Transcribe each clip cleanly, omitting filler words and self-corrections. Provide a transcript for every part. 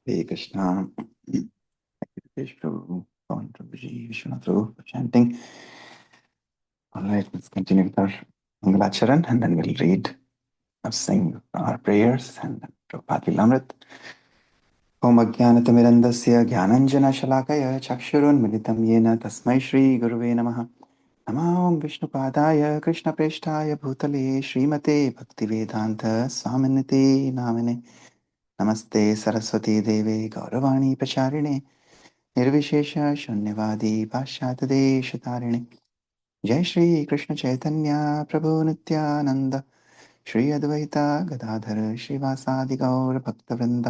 Hare Krishna. Vishnu, Vishnu, Vishnu, chanting. All right, let's continue with our Mangalacharan and then we'll read or sing our prayers and then Prabhupada will Amrit. Om Ajnanatimirandasya Jnananjana Shalakaya Chakshurunmilitam Yena Tasmai Shri Guruve Namaha. Namo Om Vishnupadaya Krishna Preshtaya Bhutale Srimate Bhaktivedanta Swaminiti Namine Namaste Saraswati Deve Gauravani Pacharine निर्विशेष शून्यवादी पाश्चात्यदेशतारिणे जय श्री कृष्ण चैतन्य प्रभु नित्यानंद श्री अद्वैता गदाधर श्रीवासादि गौर भक्तवृंद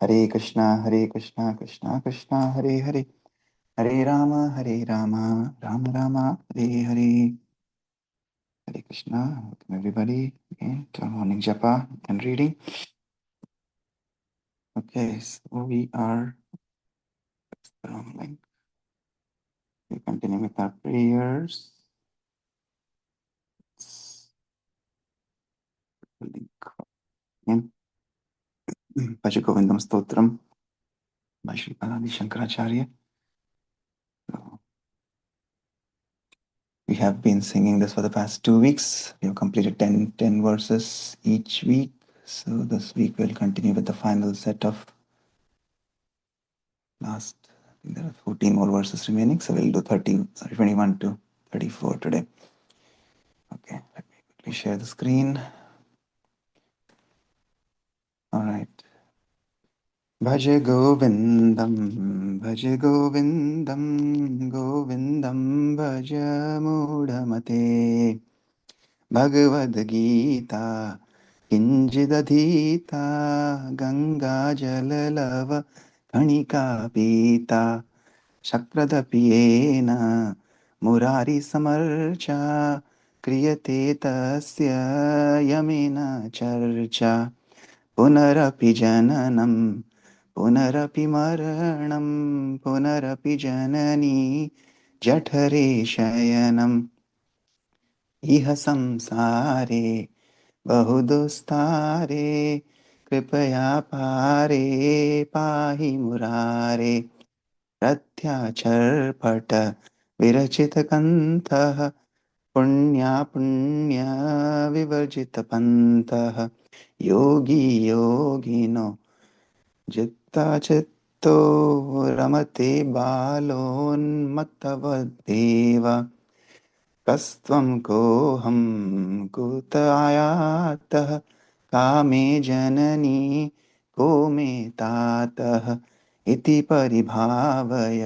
हरे Krishna Krishna Krishna Hare Hare Hare Ram Ram Ram Hare Hare Hare Krishna welcome everybody again to our morning japa and reading. Okay, so we are we continue with our prayers. Link Bhajagovindam Stotram by Sri Adi Shankaracharya. So we have been singing this for the past 2 weeks. We have completed 10 verses each week. So this week we'll continue with the final set of last. I think there are 14 more verses remaining. So we'll do 21 to 34 today. Okay, let me quickly share the screen. All right. भज गोविन्दं गोविन्दं भज मूढमते भगवद्गीता किञ्चिदधीता गङ्गाजललव कणिका पीता शक्रदपियेन मुरारिसमर्चा क्रियते तस्य Yemen चर्चा पुनरपि जननं पुनरपि मरणं पुनरपि जननी जठरे शयनम् इह संसारे बहुदुस्तारे कृपया पारे पाहि मुरारे रथ्याचर्पट विरचितकण्ठः पुण्या विवर्जितपन्थः योगी योगिनो जित्तो रमते बालोन्मत्तवदेव कस्त्वं कोऽहं कुत आयातः कामे जननी को मे तातः इति परिभावय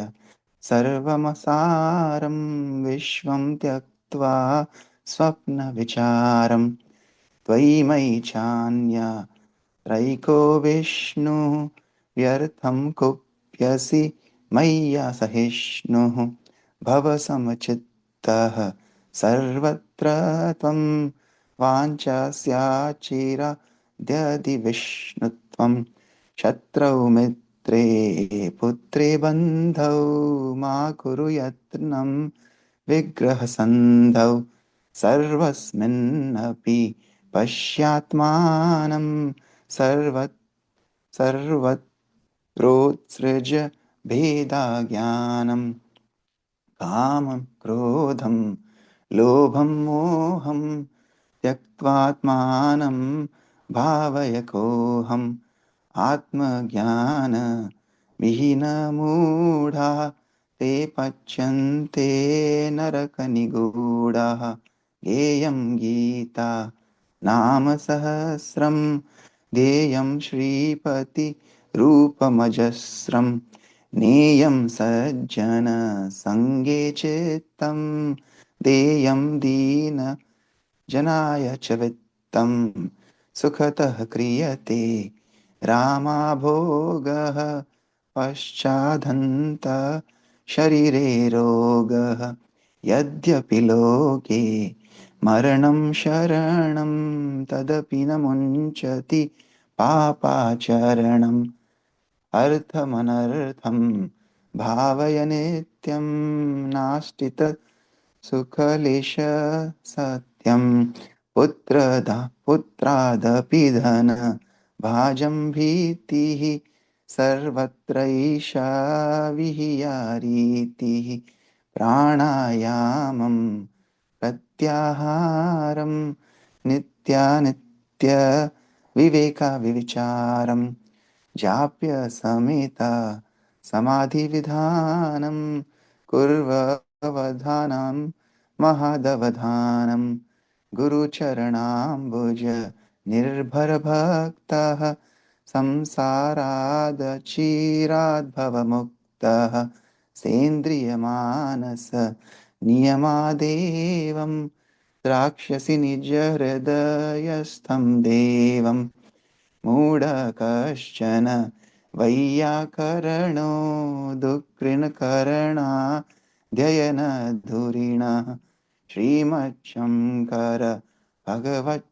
सर्वमसारं विश्वं त्यक्त्वा स्वप्नविचारं त्वयि मयि चान्या त्रैको विष्णुः व्यर्थं कुप्यसि मय्या सहिष्णुः भवसमचित्तः सर्वत्र त्वं वाञ्छस्याचिराद्यदिविष्णुत्वं शत्रौ मित्रे पुत्रे बन्धौ मा कुरु यत्नं विग्रहसन्धौ सर्वस्मिन्नपि पश्यात्मानं सर्वत्रोत्सृज भेदाज्ञानम् कामं क्रोधं लोभं मोहं त्यक्त्वात्मानं भावयकोऽहम् आत्मज्ञानविहीनमूढा ते पच्यन्ते नरकनिगूढाः गेयं गीता नाम सहस्रं गेयं श्रीपतिरूपमजस्रम् नेयं सज्जनसङ्गे चित्तं देयं दीनजनाय च वित्तं सुखतः क्रियते रामाभोगः पश्चादन्त शरीरे रोगः यद्यपि लोके मरणं शरणं तदपि न मुञ्चति पापाचरणम् अर्थमनर्थं भावय नित्यं नास्ति तत् सुखलेश सत्यं पुत्रादपि धन भाजं भीतिः सर्वत्रैषा विहियारीतिः प्राणायामं प्रत्याहारं नित्यानित्य विवेकविचारं जाप्य समेता समाधिविधानं कुर्ववधानं महदवधानं गुरुचरणाम्बुज निर्भरभक्तः संसारादचिराद्भवमुक्तः सेन्द्रियमानस नियमादेवं द्राक्ष्यसि निजहृदयस्थं देवं मूढकश्चन वैयाकरणो दुःकृणकरणाध्ययनधुरिणः श्रीमच्छङ्कर भगवच्चियस्यै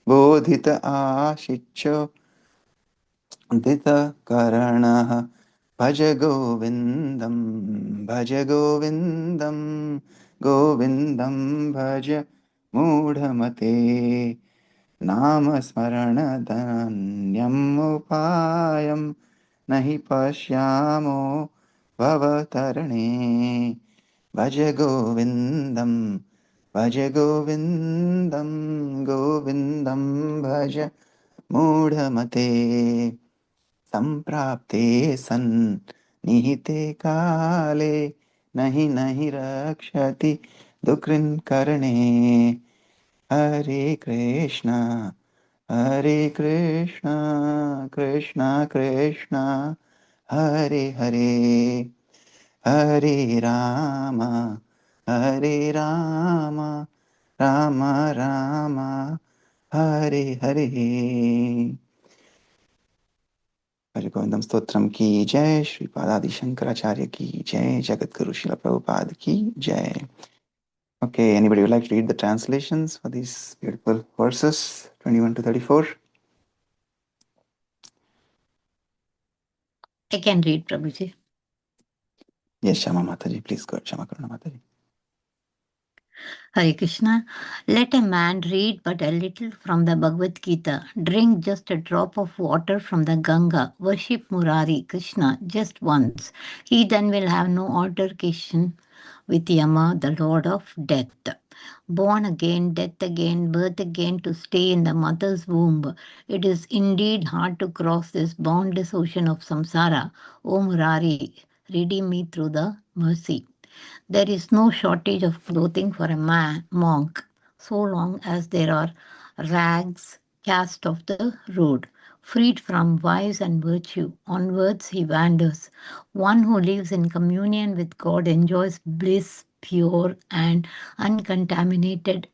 बोधित आशिच्यो दितकरणः भज गोविन्दं भज गोविन्दं गोविन्दं भज मूढमते नामस्मरणधन्यम् उपायं न हि पश्यामो भवतरणे भज गोविन्दं भज गोविन्दं गोविन्दं भज मूढमते सम्प्राप्ते सन् निहिते काले नहि रक्षति दुकृन्करणे हरे कृष्ण कृष्ण कृष्ण हरे हरे हरे राम राम राम हरे हरे भज गोविंदम स्तोत्रम की जय, श्रीपाद आदि शंकराचार्य की जय, जगत गुरु श्रील प्रभुपाद की जय. Okay, anybody would like to read the translations for these beautiful verses 21 to 34? I can read, Prabhuji. Yes, Shama Mataji, please go ahead, Shama Karuna Mataji. Hare Krishna. Let a man read but a little from the Bhagavad Gita, drink just a drop of water from the Ganga, worship Murari, Krishna, just once. He then will have no altercation with Yama, the Lord of Death. Born again, death again, birth again to stay in the mother's womb. It is indeed hard to cross this boundless ocean of samsara. O Murari, redeem me through the mercy. There is no shortage of clothing for a monk, so long as there are rags cast off the road. Freed from vice and virtue, onwards he wanders. One who lives in communion with God enjoys bliss pure and uncontaminated,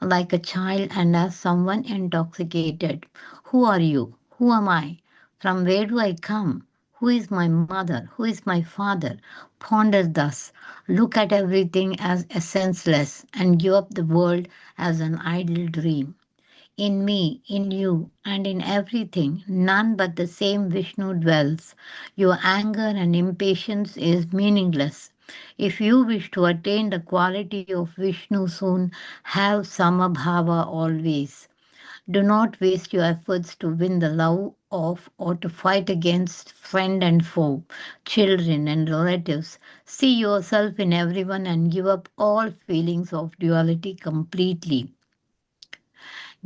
like a child and as someone intoxicated. Who are you? Who am I? From where do I come? Who is my mother? Who is my father? Ponder thus. Look at everything as essenceless and give up the world as an idle dream. In me, in you, and in everything, none but the same Vishnu dwells. Your anger and impatience is meaningless. If you wish to attain the quality of Vishnu soon, have Samabhava always. Do not waste your efforts to win the love of or to fight against friend and foe, children and relatives. See yourself in everyone and give up all feelings of duality completely.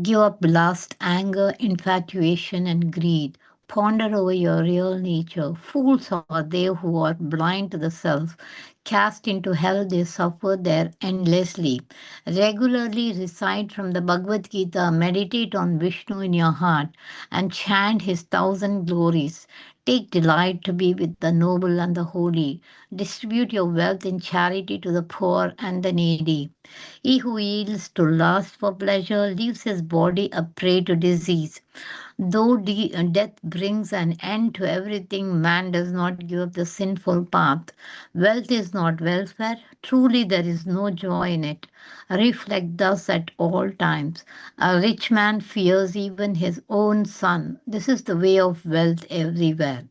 Give up lust, anger, infatuation, and greed. Ponder over your real nature. Fools are they who are blind to the self. Cast into hell, they suffer there endlessly. Regularly recite from the Bhagavad Gita, meditate on Vishnu in your heart, and chant his thousand glories. Take delight to be with the noble and the holy. Distribute your wealth in charity to the poor and the needy. He who yields to lust for pleasure leaves his body a prey to disease. Though death brings an end to everything, man does not give up the sinful path. Wealth is not welfare. Truly, there is no joy in it. Reflect thus at all times. A rich man fears even his own son. This is the way of wealth everywhere.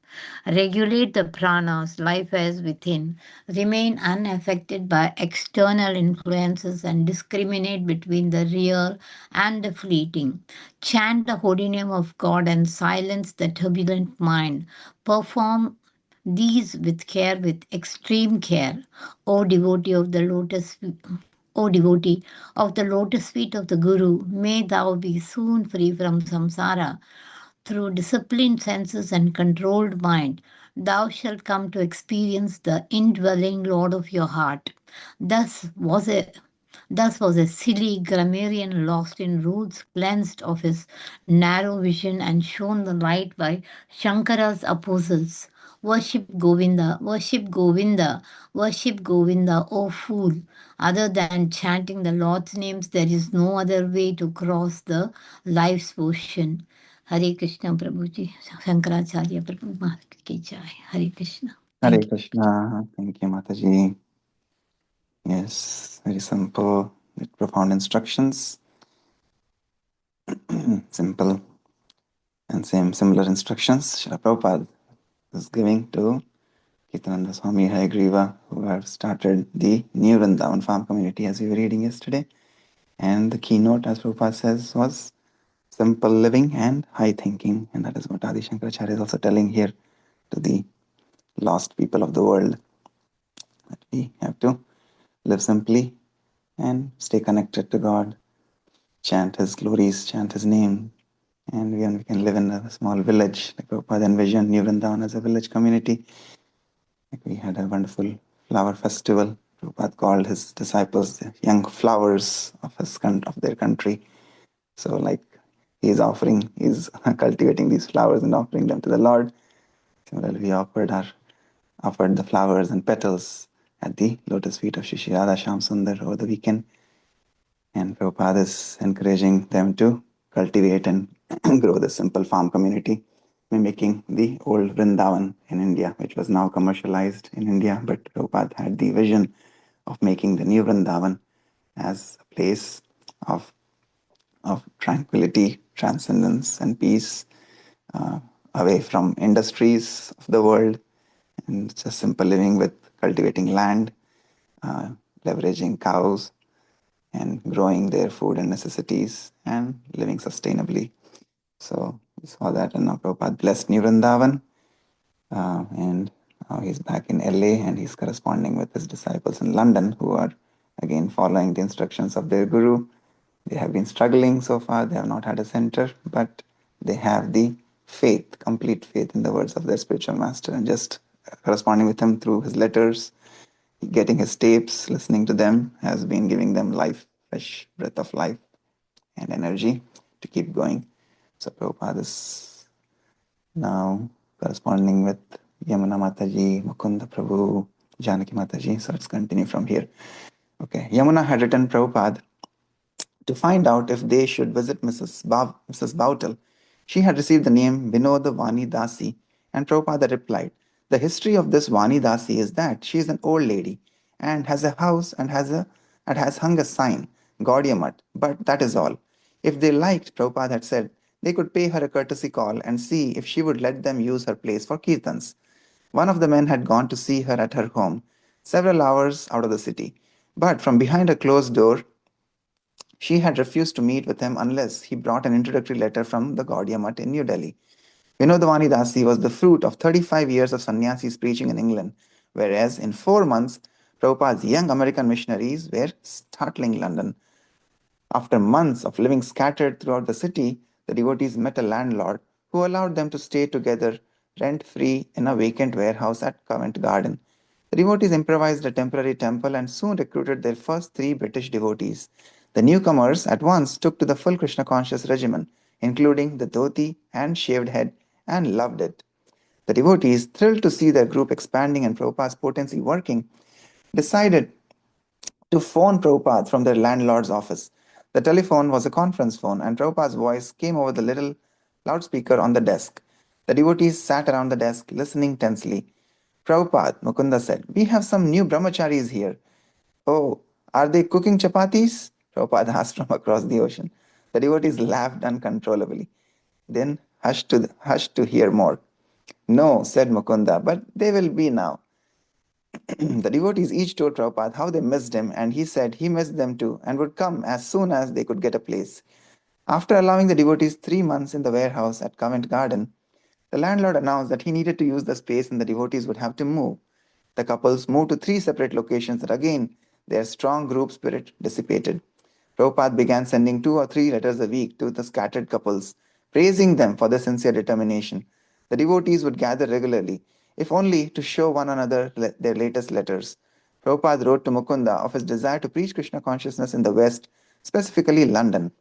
Regulate the pranas, life as within, remain unaffected by external influences and discriminate between the real and the fleeting. Chant the holy name of God and silence the turbulent mind. Perform these with care, with extreme care. O devotee of the lotus, O devotee of the lotus feet of the Guru, may thou be soon free from samsara. Through disciplined senses and controlled mind, thou shalt come to experience the indwelling Lord of your heart. Thus was a silly grammarian lost in roots, cleansed of his narrow vision and shown the light by Shankara's apostles. Worship Govinda, worship Govinda, worship Govinda, O fool. Other than chanting the Lord's names, there is no other way to cross the life's ocean. Hare Krishna Prabhuji, Shankaracharya Prabhu Maharaj ki jai. Hare Krishna. Hare Thank you. Krishna. Thank you, Mataji. Yes, very simple, yet profound instructions. Simple and similar instructions Srila Prabhupada is giving to Kirtananda Swami Hayagriva, who have started the new Vrindavan farm community as we were reading yesterday. And the keynote, as Prabhupada says, was simple living and high thinking. And that is what Adi Shankaracharya is also telling here to the lost people of the world, that we have to live simply and stay connected to God, chant His glories, chant His name. And we can live in a small village, like Prabhupada envisioned New Vrindavan as a village community. Like we had a wonderful flower festival. Prabhupada called his disciples the young flowers of their country. So like he's cultivating these flowers and offering them to the Lord. Similarly, we offered the flowers and petals at the lotus feet of Shri Radha Shyam Sundar over the weekend. And Prabhupada is encouraging them to cultivate and grow the simple farm community, mimicking the old Vrindavan in India, which was now commercialized in India. But Prabhupada had the vision of making the new Vrindavan as a place of tranquility, transcendence, and peace, away from industries of the world, and just simple living with cultivating land, leveraging cows, and growing their food and necessities, and living sustainably. So we saw that, and now Prabhupada blessed New Vrindavan, and now he's back in LA, and he's corresponding with his disciples in London, who are again following the instructions of their guru. They have been struggling so far, they have not had a center, but they have the faith, complete faith in the words of their spiritual master, and just corresponding with him through his letters, getting his tapes, listening to them has been giving them life, fresh breath of life and energy to keep going. So Prabhupada is now corresponding with Yamuna Mataji, Mukunda Prabhu, Janaki Mataji. So let's continue from here. Okay, Yamuna had written Prabhupada to find out if they should visit Mrs. Bautal. She had received the name Vinoda Vani Dasi, and Prabhupada replied, "The history of this Vani Dasi is that she is an old lady and has a house and has hung a sign, Gaudiya Math, but that is all. If they liked," Prabhupada had said, "they could pay her a courtesy call and see if she would let them use her place for kirtans." One of the men had gone to see her at her home, several hours out of the city, but from behind a closed door, she had refused to meet with him unless he brought an introductory letter from the Gaudiya Math in New Delhi. Vinodavani Dasi was the fruit of 35 years of sannyasis preaching in England, whereas in 4 months, Prabhupada's young American missionaries were startling London. After months of living scattered throughout the city, the devotees met a landlord who allowed them to stay together rent-free in a vacant warehouse at Covent Garden. The devotees improvised a temporary temple and soon recruited their first 3 British devotees. The newcomers at once took to the full Krishna conscious regimen, including the dhoti and shaved head, and loved it. The devotees, thrilled to see their group expanding and Prabhupada's potency working, decided to phone Prabhupada from their landlord's office. The telephone was a conference phone, and Prabhupada's voice came over the little loudspeaker on the desk. The devotees sat around the desk, listening tensely. "Prabhupada," Mukunda said, "we have some new brahmacharis here." "Oh, are they cooking chapatis?" Prabhupada asked from across the ocean. The devotees laughed uncontrollably, then hushed to hear more. No, said Mukunda, but they will be now. The devotees each told Prabhupada how they missed him, and he said he missed them too and would come as soon as they could get a place. After allowing the devotees 3 months in the warehouse at Covent Garden, the landlord announced that he needed to use the space and the devotees would have to move. The couples moved to 3 separate locations, and again their strong group spirit dissipated. Prabhupada began sending 2 or 3 letters a week to the scattered couples, praising them for their sincere determination. The devotees would gather regularly, if only to show one another their latest letters. Prabhupada wrote to Mukunda of his desire to preach Krishna consciousness in the West, specifically London.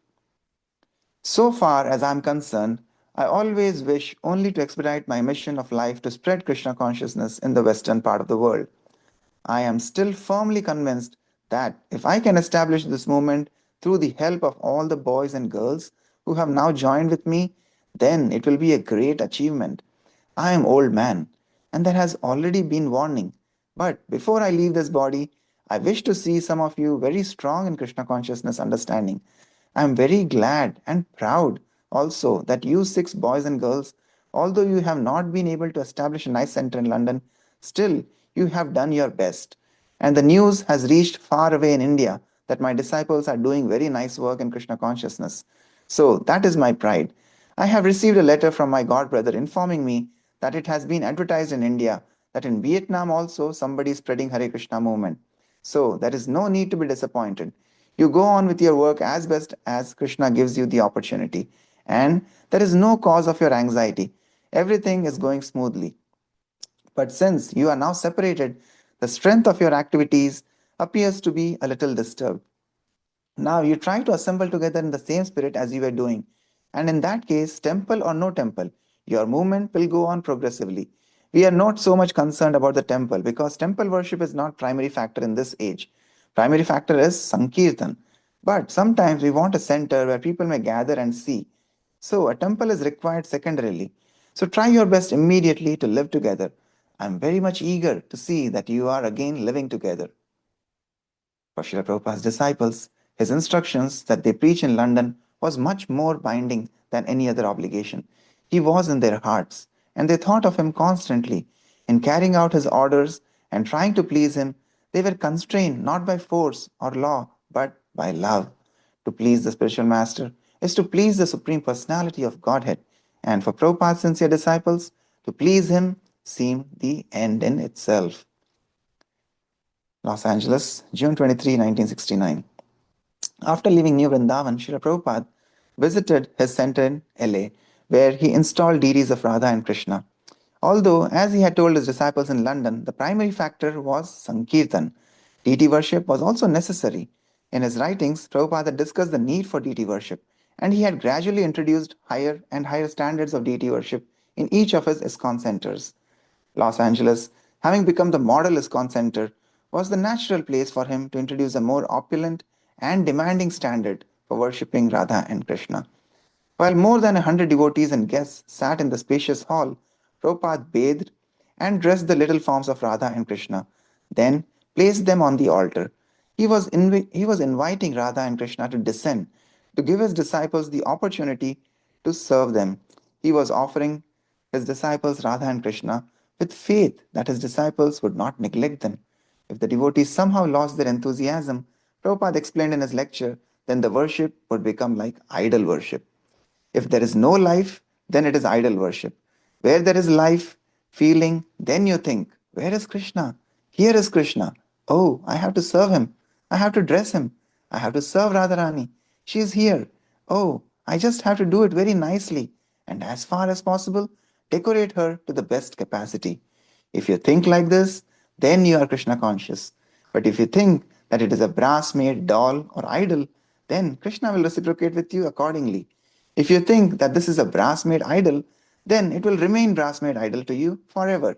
So far as I am concerned, I always wish only to expedite my mission of life to spread Krishna consciousness in the western part of the world. I am still firmly convinced that if I can establish this movement through the help of all the boys and girls who have now joined with me, then it will be a great achievement. I am old man, and there has already been warning. But before I leave this body, I wish to see some of you very strong in Krishna consciousness understanding. I am very glad and proud also that you 6 boys and girls, although you have not been able to establish a nice center in London, still you have done your best. And the news has reached far away in India that my disciples are doing very nice work in Krishna consciousness. So that is my pride. I have received a letter from my god brother informing me that it has been advertised in India that in Vietnam also somebody is spreading Hare Krishna movement. So there is no need to be disappointed. You go on with your work as best as Krishna gives you the opportunity, and there is no cause of your anxiety. Everything is going smoothly. But since you are now separated, the strength of your activities appears to be a little disturbed. Now you try to assemble together in the same spirit as you were doing, and in that case, temple or no temple, your movement will go on progressively. We are not so much concerned about the temple because temple worship is not primary factor in this age. Primary factor is Sankirtan. But sometimes we want a center where people may gather and see. So a temple is required secondarily. So try your best immediately to live together. I am very much eager to see that you are again living together. For Srila Prabhupada's disciples, his instructions that they preach in London was much more binding than any other obligation. He was in their hearts, and they thought of him constantly. In carrying out his orders and trying to please him, they were constrained not by force or law, but by love. To please the spiritual master is to please the Supreme Personality of Godhead, and for Prabhupada's sincere disciples, to please him seemed the end in itself. Los Angeles, June 23, 1969. After leaving New Vrindavan, Srila Prabhupada visited his center in LA, where he installed deities of Radha and Krishna. Although, as he had told his disciples in London, the primary factor was Sankirtan, deity worship was also necessary. In his writings, Prabhupada discussed the need for deity worship, and he had gradually introduced higher and higher standards of deity worship in each of his ISKCON centers. Los Angeles, having become the model ISKCON center, was the natural place for him to introduce a more opulent and demanding standard for worshipping Radha and Krishna. While more than 100 devotees and guests sat in the spacious hall, Prabhupada bathed and dressed the little forms of Radha and Krishna, then placed them on the altar. He was inviting Radha and Krishna to descend, to give his disciples the opportunity to serve them. He was offering his disciples Radha and Krishna with faith that his disciples would not neglect them. If the devotees somehow lost their enthusiasm, Prabhupada explained in his lecture, then the worship would become like idol worship. If there is no life, then it is idol worship. Where there is life, feeling, then you think, where is Krishna? Here is Krishna. Oh, I have to serve him. I have to dress him. I have to serve Radharani. She is here. Oh, I just have to do it very nicely and as far as possible, decorate her to the best capacity. If you think like this, then you are Krishna conscious. But if you think that it is a brass made doll or idol, then Krishna will reciprocate with you accordingly. If you think that this is a brass made idol, then it will remain brass made idol to you forever.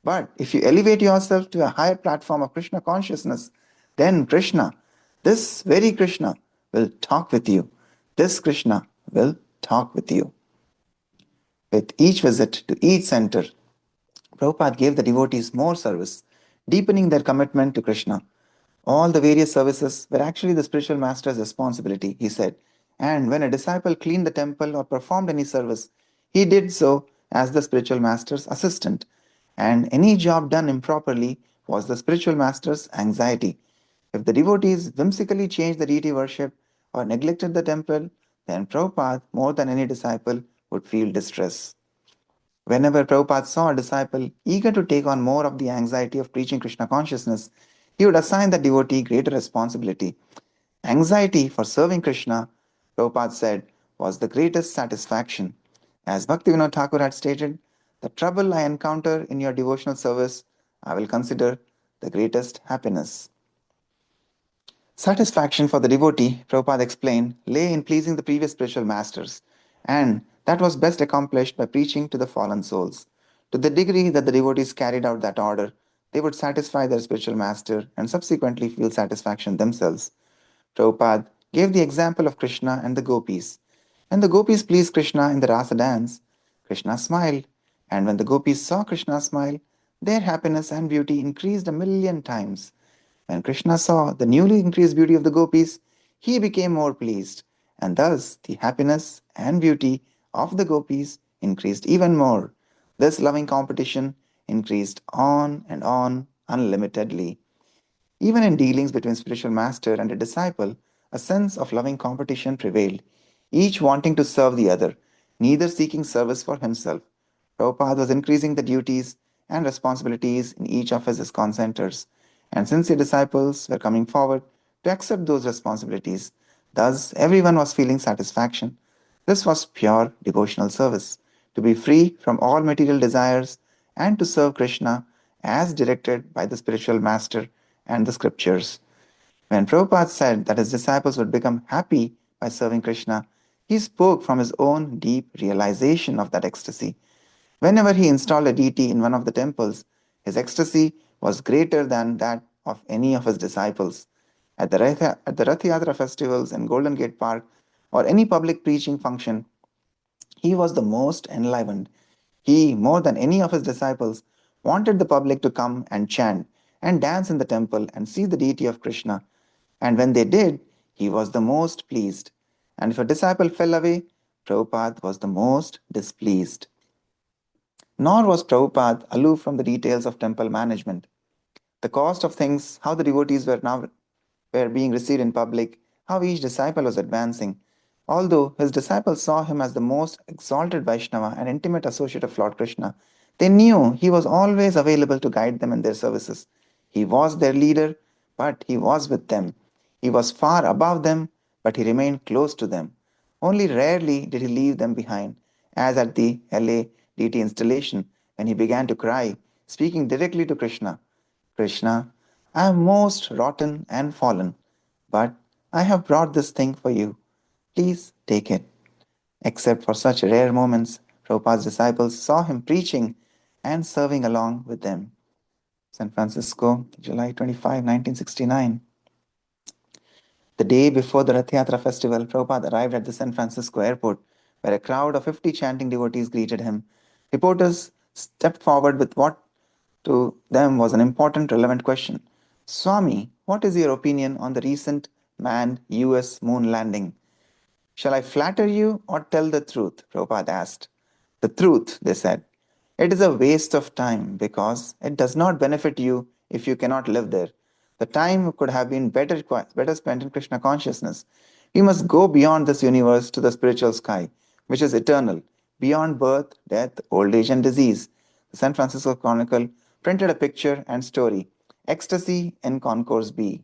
But if you elevate yourself to a higher platform of Krishna consciousness, then Krishna, this very Krishna, will talk with you. This Krishna will talk with you. With each visit to each center, Prabhupada gave the devotees more service, deepening their commitment to Krishna. All the various services were actually the spiritual master's responsibility, he said, and when a disciple cleaned the temple or performed any service, he did so as the spiritual master's assistant, and any job done improperly was the spiritual master's anxiety. If the devotees whimsically changed the deity worship or neglected the temple, then Prabhupada, more than any disciple, would feel distress. Whenever Prabhupada saw a disciple eager to take on more of the anxiety of preaching Krishna consciousness, he would assign the devotee greater responsibility. Anxiety for serving Krishna, Prabhupada said, was the greatest satisfaction. As Bhaktivinoda Thakur had stated, the trouble I encounter in your devotional service, I will consider the greatest happiness. Satisfaction for the devotee, Prabhupada explained, lay in pleasing the previous spiritual masters, and that was best accomplished by preaching to the fallen souls. To the degree that the devotees carried out that order, they would satisfy their spiritual master and subsequently feel satisfaction themselves. Prabhupada gave the example of Krishna and the gopis. When the gopis pleased Krishna in the Rasa dance, Krishna smiled, and when the gopis saw Krishna smile, their happiness and beauty increased a million times. When Krishna saw the newly increased beauty of the gopis, he became more pleased, and thus the happiness and beauty of the gopis increased even more. This loving competition increased on unlimitedly. Even in dealings between spiritual master and a disciple, a sense of loving competition prevailed, each wanting to serve the other, neither seeking service for himself. Prabhupada was increasing the duties and responsibilities in each of his ISKCON centers, and sincere disciples were coming forward to accept those responsibilities. Thus, everyone was feeling satisfaction. This was pure devotional service, to be free from all material desires and to serve Krishna as directed by the spiritual master and the scriptures. When Prabhupada said that his disciples would become happy by serving Krishna, he spoke from his own deep realization of that ecstasy. Whenever he installed a deity in one of the temples, his ecstasy was greater than that of any of his disciples. At the Rath Yatra festivals in Golden Gate Park or any public preaching function, he was the most enlivened. He, more than any of his disciples, wanted the public to come and chant and dance in the temple and see the deity of Krishna. And when they did, he was the most pleased. And if a disciple fell away, Prabhupada was the most displeased. Nor was Prabhupada aloof from the details of temple management. The cost of things, how the devotees were being received in public, how each disciple was advancing. Although his disciples saw him as the most exalted Vaishnava and intimate associate of Lord Krishna, they knew he was always available to guide them in their services. He was their leader, but he was with them. He was far above them, but he remained close to them. Only rarely did he leave them behind, as at the LA deity installation when he began to cry, speaking directly to Krishna. Krishna, I am most rotten and fallen, but I have brought this thing for you. Please take it. Except for such rare moments, Prabhupada's disciples saw him preaching and serving along with them. San Francisco, July 25, 1969. The day before the Rath Yatra festival, Prabhupada arrived at the San Francisco airport, where a crowd of 50 chanting devotees greeted him. Reporters stepped forward with what to them was an important, relevant question. Swami, what is your opinion on the recent manned US moon landing? Shall I flatter you or tell the truth? Prabhupada asked. The truth, they said. It is a waste of time because it does not benefit you if you cannot live there. The time could have been better spent in Krishna consciousness. We must go beyond this universe to the spiritual sky, which is eternal, beyond birth, death, old age, and disease. The San Francisco Chronicle printed a picture and story Ecstasy in Concourse B.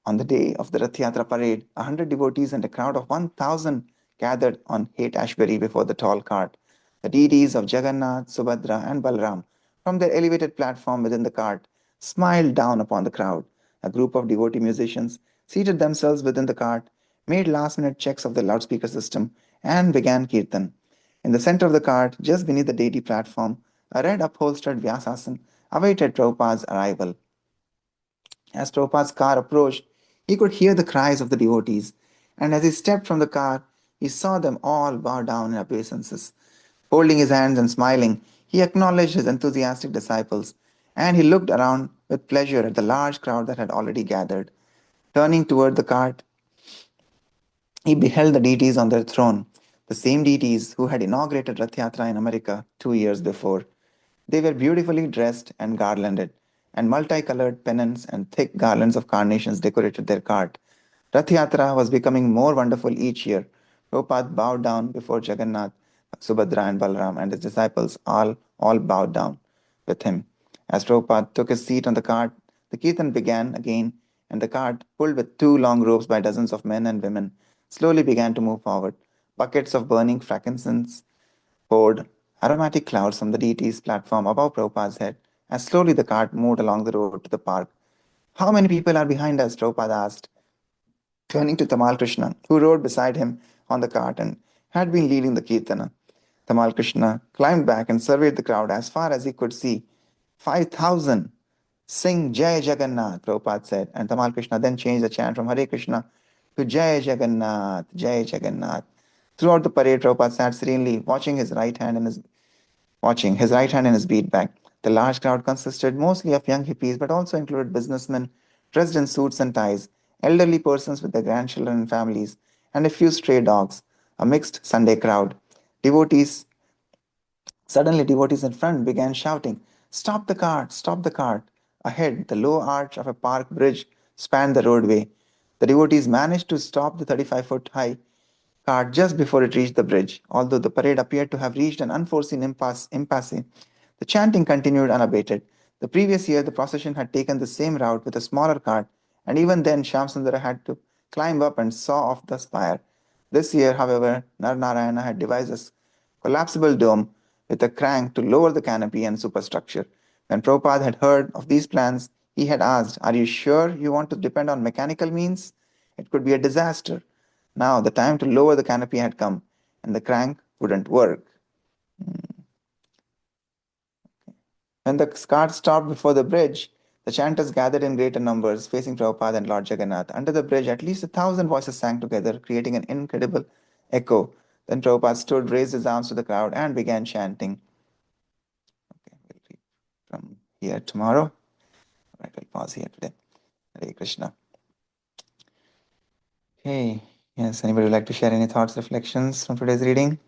On the day of the Rath Yatra parade, 100 devotees and a crowd of 1,000 gathered on Haight Ashbury before the tall cart. The deities of Jagannath, Subhadra, and Balram, from their elevated platform within the cart, smiled down upon the crowd. A group of devotee musicians seated themselves within the cart, made last minute checks of the loudspeaker system, and began kirtan. In the center of the cart, just beneath the deity platform, a red upholstered Vyasasan awaited Prabhupada's arrival. As Prabhupada's car approached, he could hear the cries of the devotees, and as he stepped from the car, he saw them all bow down in obeisances. Holding his hands and smiling, he acknowledged his enthusiastic disciples, and he looked around with pleasure at the large crowd that had already gathered. Turning toward the cart, he beheld the deities on their throne. the same deities who had inaugurated Rath Yatra in America 2 years before. They were beautifully dressed and garlanded, and multicolored pennants and thick garlands of carnations decorated their cart. Rath Yatra was becoming more wonderful each year. Prabhupada bowed down before Jagannath, Subhadra, and Balaram, and his disciples all bowed down with him. As Prabhupada took his seat on the cart, the kirtan began again, and the cart, pulled with two long ropes by dozens of men and women, slowly began to move forward. Buckets of burning frankincense poured aromatic clouds from the deity's platform above Prabhupada's head, as slowly the cart moved along the road to the park. How many people are behind us? Prabhupada asked, turning to Tamal Krishna, who rode beside him on the cart and had been leading the kirtana. Tamal Krishna climbed back and surveyed the crowd as far as he could see. 5,000. Sing Jai Jagannath, Prabhupada said, and Tamal Krishna then changed the chant from Hare Krishna to Jai Jagannath, Jai Jagannath. Throughout the parade, Prabhupada sat serenely, watching his right hand in his bead bag. The large crowd consisted mostly of young hippies, but also included businessmen dressed in suits and ties, elderly persons with their grandchildren and families, and a few stray dogs, a mixed Sunday crowd. Devotees Suddenly, devotees in front began shouting, "Stop the cart! Stop the cart!" Ahead, the low arch of a park bridge spanned the roadway. The devotees managed to stop the 35-foot high cart just before it reached the bridge. Although the parade appeared to have reached an unforeseen impasse, the chanting continued unabated. The previous year, the procession had taken the same route with a smaller cart, and even then, Shamsundara had to climb up and saw off the spire. This year, however, Narayana had devised a collapsible dome with a crank to lower the canopy and superstructure. When Prabhupada had heard of these plans, he had asked, "Are you sure you want to depend on mechanical means? It could be a disaster." Now the time to lower the canopy had come, and the crank wouldn't work. When the cart stopped before the bridge, the chanters gathered in greater numbers, facing Prabhupada and Lord Jagannath. Under the bridge, at least 1,000 voices sang together, creating an incredible echo. Then Prabhupada stood, raised his arms to the crowd, and began chanting. Okay, we'll read from here tomorrow. All right, we'll pause here today. Hare Krishna. Okay, yes, anybody would like to share any thoughts, reflections from today's reading?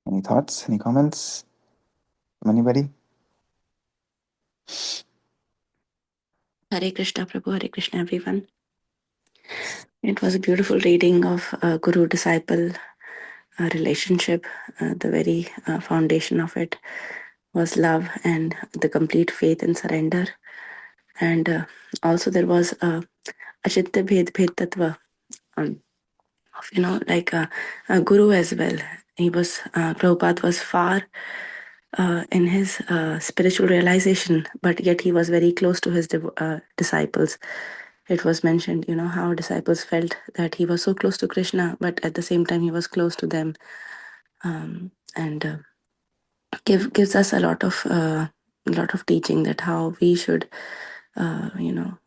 Any thoughts, any comments from anybody? Hare Krishna, Prabhu. Hare Krishna, everyone. It was a beautiful reading of guru-disciple relationship. The very foundation of it was love and the complete faith and surrender. And also there was Achitya Bhed Bhed Tattva of, like a guru as well. He was, Prabhupada was far in his spiritual realization, but yet he was very close to his disciples. It was mentioned, how disciples felt that he was so close to Krishna, but at the same time he was close to them, and gives us a lot of teaching that how we should,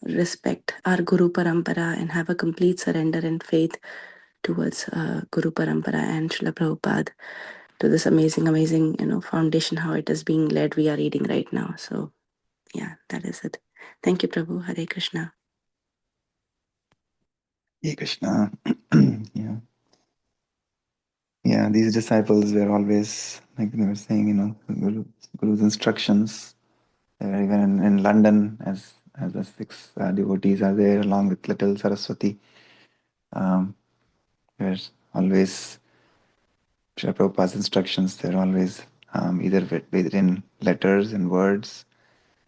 respect our Guru Parampara and have a complete surrender and faith towards Guru Parampara and Srila Prabhupada, to this amazing, foundation, how it is being led, we are reading right now. So, yeah, that is it. Thank you, Prabhu. Hare Krishna. Hare Krishna. Yeah, these disciples were always, like they were saying, Guru's instructions. They were even in London, as the six devotees are there, along with little Saraswati. There's always Srila Prabhupada's instructions. They're always either in letters and words,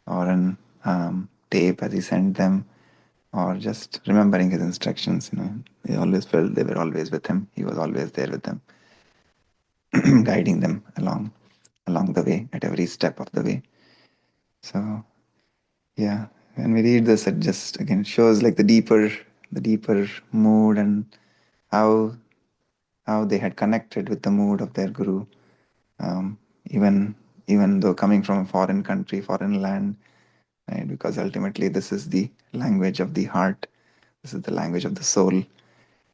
or in tape as he sent them, or just remembering his instructions. They always felt they were always with him. He was always there with them, guiding them along the way, at every step of the way. So, yeah, when we read this, it just again shows like the deeper mood, and how they had connected with the mood of their guru, even though coming from a foreign country, foreign land, right? Because ultimately this is the language of the heart, this is the language of the soul,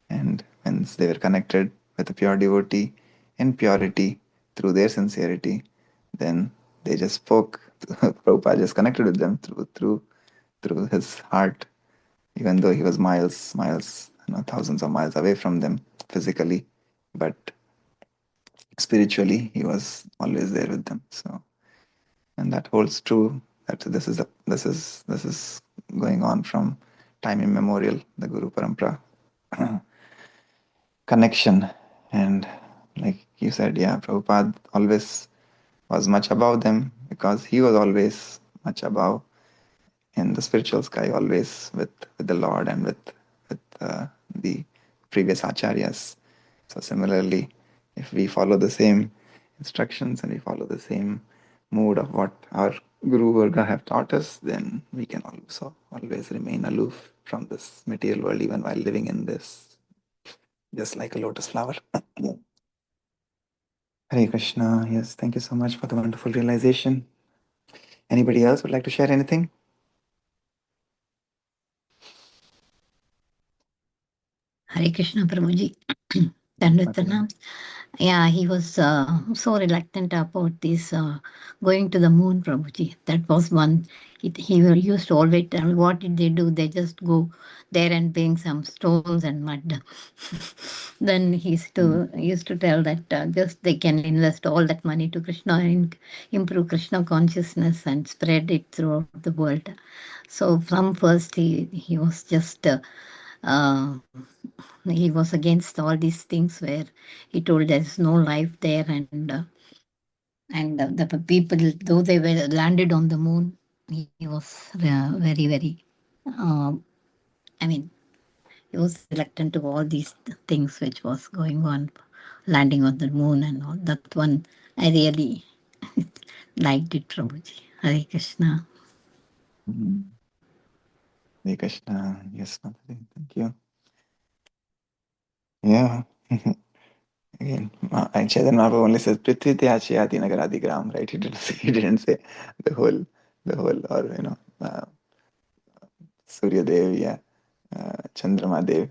and once they were connected, with a pure devotee in purity through their sincerity, then they just spoke. Prabhupada just connected with them through his heart, even though he was miles, thousands of miles away from them physically, but spiritually he was always there with them. So, and that holds true. That this is going on from time immemorial. The Guru Parampara connection, and like you said, yeah, Prabhupada always was much above them because he was always much above in the spiritual sky, always with the Lord and with the previous acharyas. So similarly, if we follow the same instructions and we follow the same mode of what our Guru Varga have taught us, then we can also always remain aloof from this material world even while living in this, just like a lotus flower. Hare Krishna. Yes, thank you so much for the wonderful realization. Anybody else would like to share anything? Hare Krishna Prabhuji. Dandavatana. Yeah, he was so reluctant about this going to the moon, Prabhuji. That was one. He used to always tell, what did they do? They just go there and bring some stones and mud. Then he used to tell that just they can invest all that money to Krishna and improve Krishna consciousness and spread it throughout the world. So from first he was just he was against all these things where he told there's no life there, and the people, though they were landed on the moon, he was very, very, I mean, he was reluctant to all these things which was going on, landing on the moon and all. That one, I really liked it, Prabhuji. Hare Krishna. Hare Krishna. Yes, Mataji. Thank you. Yeah. Again, and Chaitanya Mahaprabhu only says Prithvi Tyachi Adi Nagaradi Gram, right? He didn't say the whole, or Surya Dev, yeah, Chandrama Dev.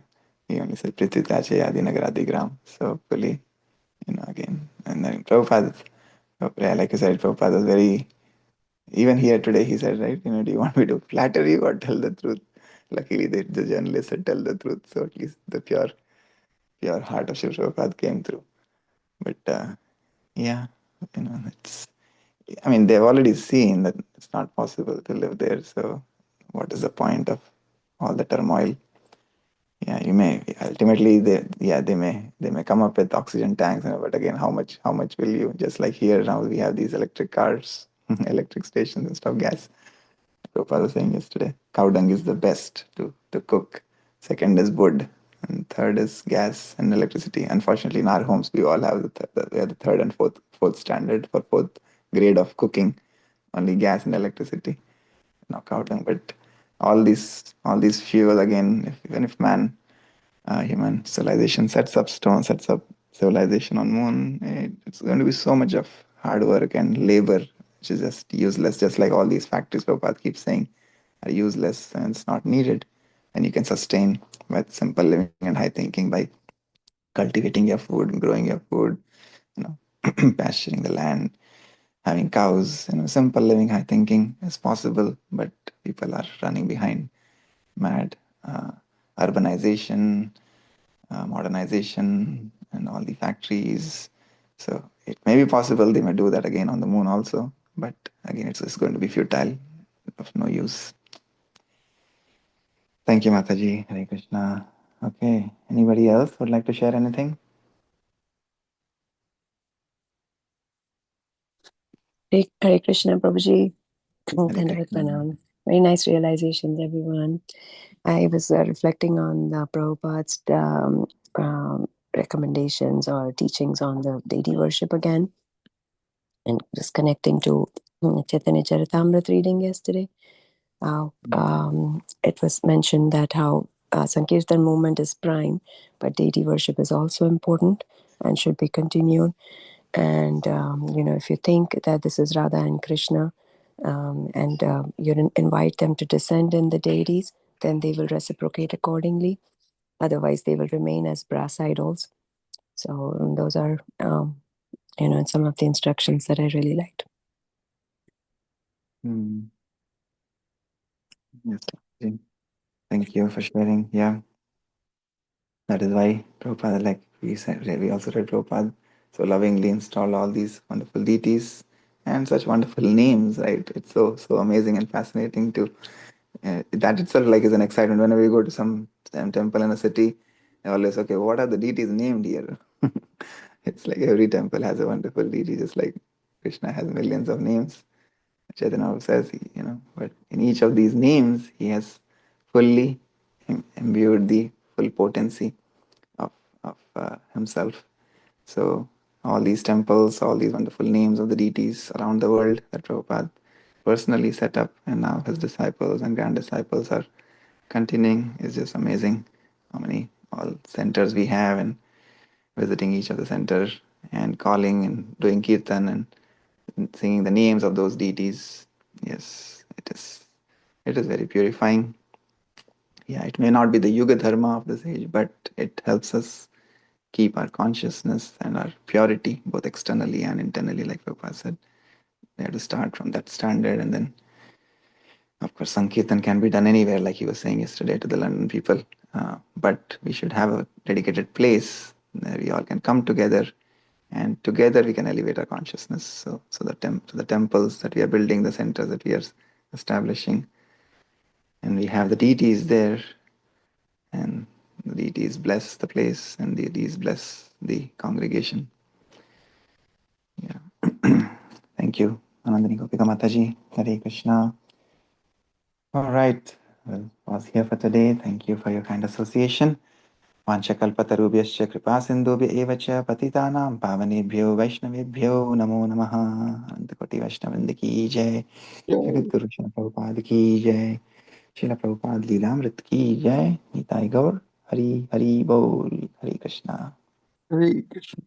He only said Prithvi Tyachi Adi Nagaradi Gram. So fully, again, and then Prabhupada, like you said, Prabhupada was very. Even here today, he said, right? Do you want me to flatter you or tell the truth? Luckily, the journalist said tell the truth, so at least the pure heart of Shiv Prabhupada came through. But yeah, it's. I mean, they've already seen that it's not possible to live there. So, what is the point of all the turmoil? Yeah, you may ultimately they may come up with oxygen tanks, but again, how much will you? Just like here now, we have these electric cars, electric stations instead of gas. Prabhupada was saying yesterday, cow dung is the best to cook. Second is wood, and third is gas and electricity. Unfortunately, in our homes, we all have the third and fourth standard for fourth grade of cooking, only gas and electricity, not cow dung. But all these fuel again, even if human civilization sets up civilization on moon, it's going to be so much of hard work and labor, which is just useless. Just like all these factories Prabhupada keeps saying are useless and it's not needed. And you can sustain with simple living and high thinking by cultivating your food, growing your food, pasturing the land, having cows. Simple living, high thinking is possible, but people are running behind mad urbanization, modernization, and all the factories. So it may be possible they may do that again on the moon also, but again, it's going to be futile, of no use. Thank you, Mataji. Hare Krishna. Okay, anybody else would like to share anything? Hare Krishna, Prabhuji. Hare Krishna. Very nice realizations, everyone. I was reflecting on Prabhupada's recommendations or teachings on the deity worship again, and just connecting to Chaitanya Charitamrita reading yesterday. It was mentioned that how Sankirtan movement is prime, but deity worship is also important and should be continued. And, if you think that this is Radha and Krishna, and you invite them to descend in the deities, then they will reciprocate accordingly. Otherwise, they will remain as brass idols. So those are, some of the instructions that I really liked. Yes. Thank you for sharing. Yeah. That is why Prabhupada, like we said, we also read Prabhupada so lovingly installed all these wonderful deities and such wonderful names, right? It's so amazing and fascinating to that itself like is an excitement. Whenever you go to some temple in a city, you're always okay, what are the deities named here? It's like every temple has a wonderful deity, just like Krishna has millions of names. Chaitanya says, but in each of these names, he has fully imbued the full potency of himself. So all these temples, all these wonderful names of the deities around the world that Prabhupada personally set up, and now his disciples and grand disciples are continuing, is just amazing. How many all centers we have, and visiting each of the centers and calling and doing kirtan and singing the names of those deities. Yes, it is. It is very purifying. Yeah, it may not be the Yuga Dharma of this age, but it helps us keep our consciousness and our purity, both externally and internally, like Prabhupada said. We have to start from that standard, and then, of course, Sankirtan can be done anywhere, like he was saying yesterday to the London people. But we should have a dedicated place where we all can come together, and together we can elevate our consciousness. So the temples that we are building, the centers that we are establishing, and we have the deities there, and the deities bless the place, and the deities bless the congregation. Yeah. Thank you, Anandini Gopika Mataji. Hare Krishna. All right, we'll pause here for today. Thank you for your kind association. वाञ्छकल्पतरुभ्यश्च कृपा सिन्धुभ्य एव च पतितानां पावनेभ्यो वैष्णवेभ्यो नमो नमः। अनंतकोटि वैष्णववृंद की जय। जगद्गुरु श्रील प्रभुपाद की जय। श्रील प्रभुपाद लीलामृत की जय। निताई गौर हरि हरि बोल। हरे कृष्णा। Hare Krishna.